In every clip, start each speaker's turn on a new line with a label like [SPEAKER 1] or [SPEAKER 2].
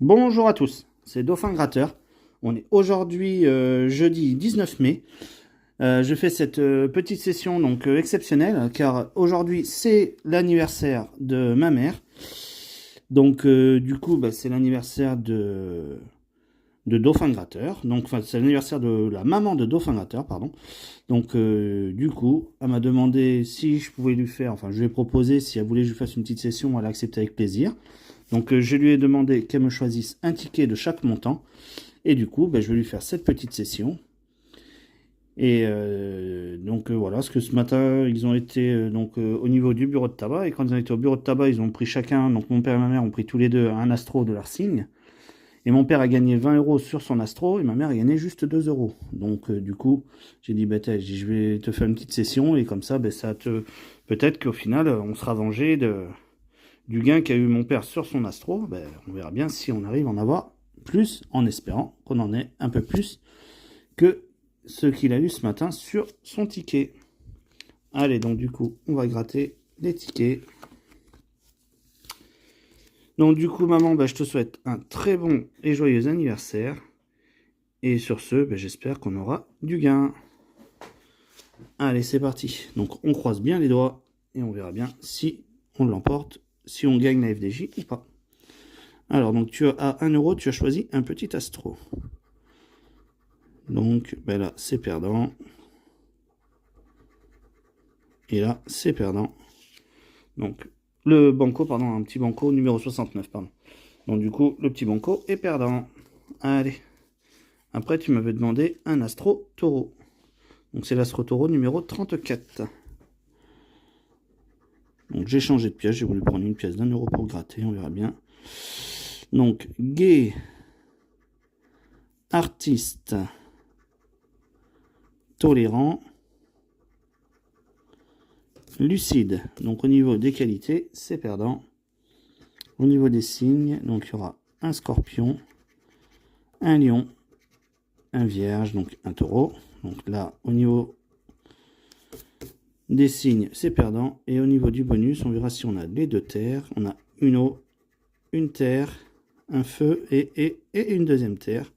[SPEAKER 1] Bonjour à tous, c'est Dauphin Gratteur. On est aujourd'hui jeudi 19 mai. Je fais cette petite session donc exceptionnelle car aujourd'hui c'est l'anniversaire de ma mère. Donc du coup c'est l'anniversaire de Dauphin Gratteur. Donc c'est l'anniversaire de la maman de Dauphin Gratteur, pardon. Donc du coup elle m'a demandé si je pouvais lui faire, enfin je lui ai proposé si elle voulait que je lui fasse une petite session, elle a accepté avec plaisir. Donc je lui ai demandé qu'elle me choisisse un ticket de chaque montant. Et du coup, je vais lui faire cette petite session. Et donc voilà, parce que ce matin, ils ont été au niveau du bureau de tabac. Et quand ils ont été au bureau de tabac, ils ont pris chacun, donc mon père et ma mère ont pris tous les deux un astro de leur signe. Et mon père a gagné 20 euros sur son astro et ma mère a gagné juste 2 euros. Donc du coup, j'ai dit, je vais te faire une petite session et comme ça, ça te... peut-être qu'au final, on sera vengé du gain qu'a eu mon père sur son astro. On verra bien si on arrive à en avoir plus, en espérant qu'on en ait un peu plus que ce qu'il a eu ce matin sur son ticket. Allez, donc du coup, on va gratter les tickets. Donc du coup, maman, je te souhaite un très bon et joyeux anniversaire. Et sur ce, j'espère qu'on aura du gain. Allez, c'est parti. Donc on croise bien les doigts et on verra bien si on l'emporte, si on gagne la FDJ ou pas. Alors, donc tu as à 1 euro, tu as choisi un petit astro. Donc là, c'est perdant. Et là, c'est perdant. Donc, le banco, pardon, un petit banco numéro 69, pardon. Donc, du coup, le petit banco est perdant. Allez. Après, tu m'avais demandé un astro taureau. Donc, c'est l'astro taureau numéro 34. Donc, j'ai changé de pièce. J'ai voulu prendre une pièce d'1 euro pour gratter. On verra bien. Donc, gai, artiste, tolérant, lucide. Donc, au niveau des qualités, c'est perdant. Au niveau des signes, donc il y aura un scorpion, un lion, un vierge, donc un taureau. Donc là, au niveau des signes, c'est perdant. Et au niveau du bonus, on verra si on a les deux terres. On a une eau, une terre, un feu et une deuxième terre.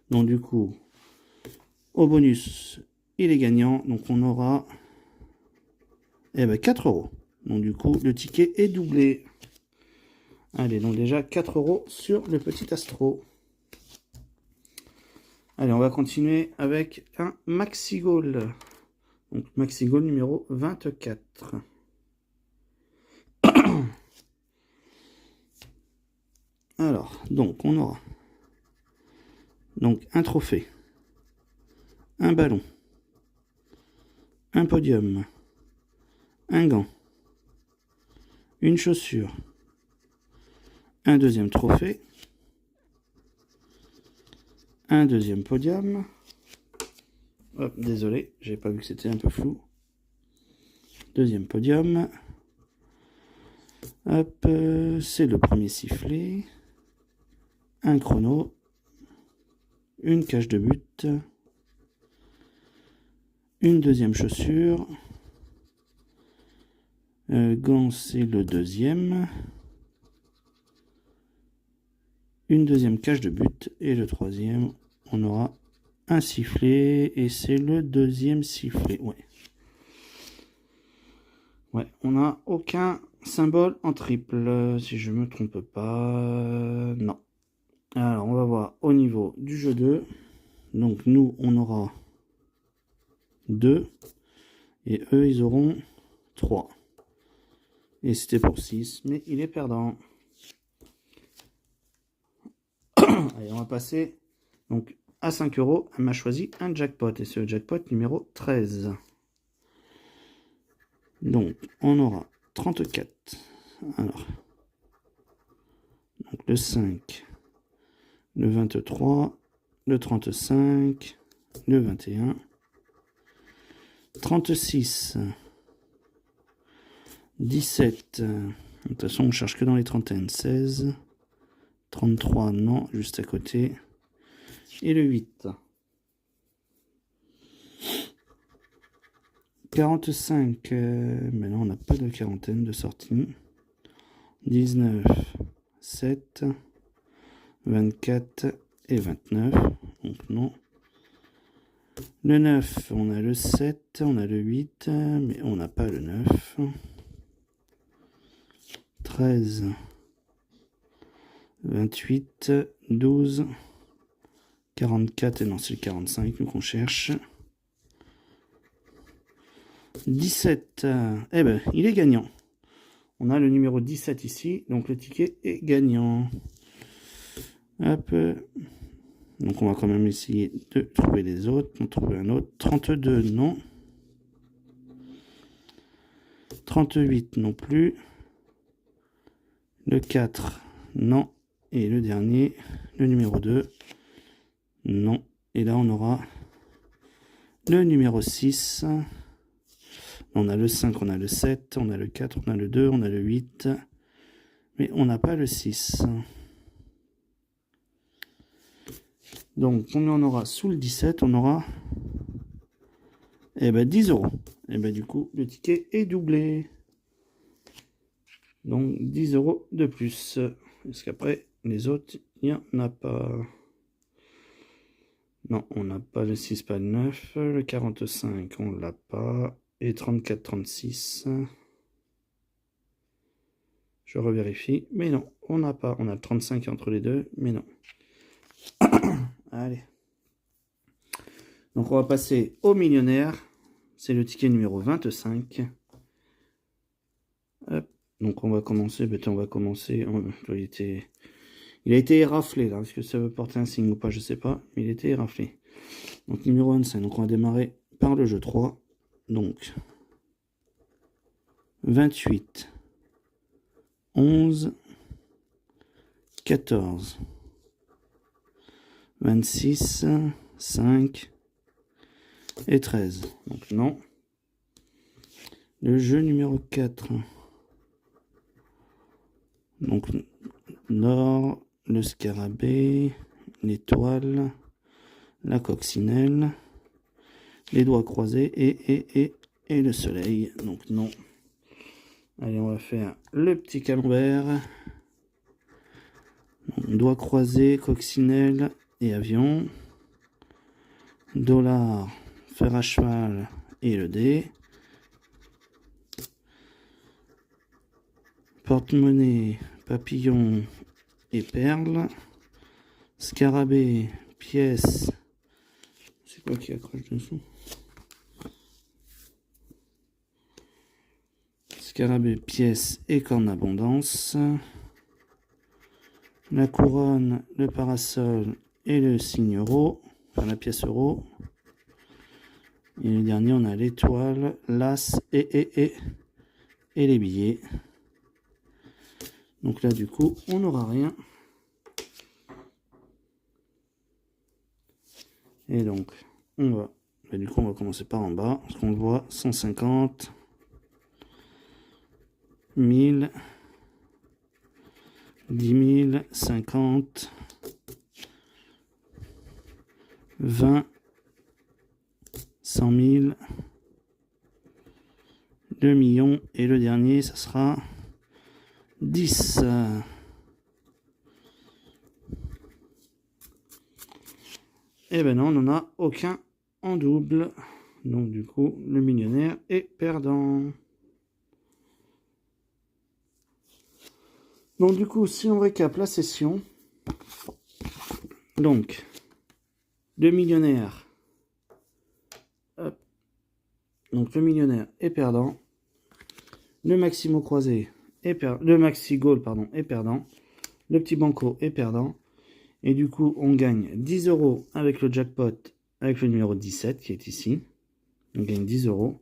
[SPEAKER 1] Donc du coup, au bonus, il est gagnant. Donc on aura 4 euros. Donc du coup, le ticket est doublé. Allez, donc déjà 4 euros sur le petit astro. Allez, on va continuer avec un Maxi Goal. Donc Maxi Goal numéro 24. Alors, donc on aura donc un trophée, un ballon, un podium, un gant, une chaussure, un deuxième trophée, un deuxième podium. Hop, désolé, j'avais pas vu que c'était un peu flou. Deuxième podium. Hop, c'est le premier sifflet. Un chrono. Une cage de but. Une deuxième chaussure. Gant, c'est le deuxième. Une deuxième cage de but. Et le troisième, on aura un sifflet. Et c'est le deuxième sifflet. Ouais, on n'a aucun symbole en triple, si je me trompe pas. Non. Alors, on va voir au niveau du jeu 2. Donc, nous, on aura 2. Et eux, ils auront 3. Et c'était pour 6, mais il est perdant. Allez, on va passer donc à 5 euros. Elle m'a choisi un jackpot. Et c'est le jackpot numéro 13. Donc, on aura 34. Alors, donc le 5, le 23, le 35, le 21, 36, 17. De toute façon, on cherche que dans les trentaines. 16, 33, non, juste à côté. Et le 8. 45, mais là on n'a pas de quarantaine de sortie. 19, 7, 24 et 29. Donc non. Le 9, on a le 7, on a le 8, mais on n'a pas le 9. 13, 28, 12, 44, et non, c'est le 45, nous qu'on cherche. 17, eh ben, il est gagnant. On a le numéro 17 ici, donc le ticket est gagnant. Hop. Donc on va quand même essayer de trouver les autres. On trouve un autre. 32, non. 38 non plus. Le 4, non. Et le dernier, le numéro 2, non. Et là on aura le numéro 6. On a le 5, on a le 7, on a le 4, on a le 2, on a le 8. Mais on n'a pas le 6. Donc, combien on aura sous le 17? On aura 10 euros. Et ben du coup, le ticket est doublé. Donc, 10 euros de plus. Parce qu'après, les autres, il n'y en a pas. Non, on n'a pas le 6, pas le 9. Le 45, on l'a pas. Et 34, 36. Je revérifie. Mais non, on n'a pas. On a le 35 entre les deux, mais non. Allez. Donc on va passer au millionnaire. C'est le ticket numéro 25. Hop. Donc on va commencer. On va commencer. Il a été éraflé là. Est-ce que ça veut porter un signe ou pas? Je sais pas. Mais il a été éraflé. Donc numéro 25. Donc on va démarrer par le jeu 3. Donc 28, 11, 14, 26, 5 et 13. Donc non. Le jeu numéro 4. Donc l'or, le scarabée, l'étoile, la coccinelle, les doigts croisés et le soleil. Donc non. Allez, on va faire le petit camembert. Doigts croisés, coccinelle et avion. Dollar, fer à cheval et le dé. Porte-monnaie, papillon et perles. Scarabée, pièce. C'est quoi qui accroche dessous? Scarabée, pièce et corne abondance. La couronne, le parasol et le signe euro. Enfin la pièce euro. Et le dernier, on a l'étoile, l'as et les billets. Donc là, du coup, on n'aura rien. Et donc, on va... du coup, on va commencer par en bas. Parce qu'on le voit, 150, 1000, 10 000, 50, 20, 100 000, 2 millions. Et le dernier, ça sera 10. Et ben non, on n'en a aucun en double. Donc du coup, le millionnaire est perdant. Donc du coup, si on récap la session, donc le millionnaire, hop, donc le millionnaire est perdant, le Maximo croisé est perdant, le Maxi Goal pardon est perdant, le petit banco est perdant, et du coup on gagne 10 euros avec le jackpot avec le numéro 17 qui est ici, on gagne 10 euros,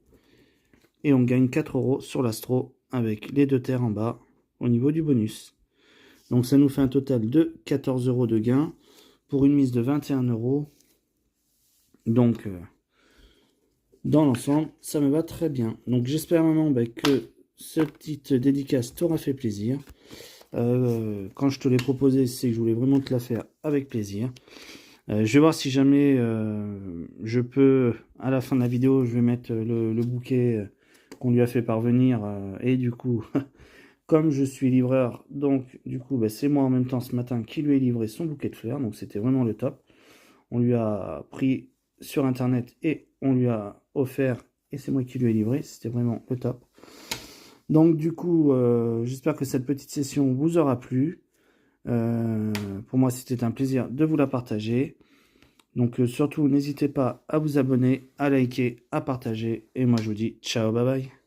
[SPEAKER 1] et on gagne 4 euros sur l'astro avec les deux terres en bas au niveau du bonus. Donc ça nous fait un total de 14 euros de gain pour une mise de 21 euros. Donc dans l'ensemble, ça me va très bien. Donc j'espère vraiment que cette petite dédicace t'aura fait plaisir. Quand je te l'ai proposé, c'est que je voulais vraiment te la faire avec plaisir. Je vais voir si jamais je peux, à la fin de la vidéo, je vais mettre le bouquet qu'on lui a fait parvenir. Et du coup... Comme je suis livreur, donc du coup, bah, c'est moi en même temps ce matin qui lui ai livré son bouquet de fleurs. Donc c'était vraiment le top. On lui a pris sur internet et on lui a offert et c'est moi qui lui ai livré. C'était vraiment le top. Donc du coup, j'espère que cette petite session vous aura plu. Pour moi, c'était un plaisir de vous la partager. Donc surtout, n'hésitez pas à vous abonner, à liker, à partager. Et moi, je vous dis ciao, bye bye.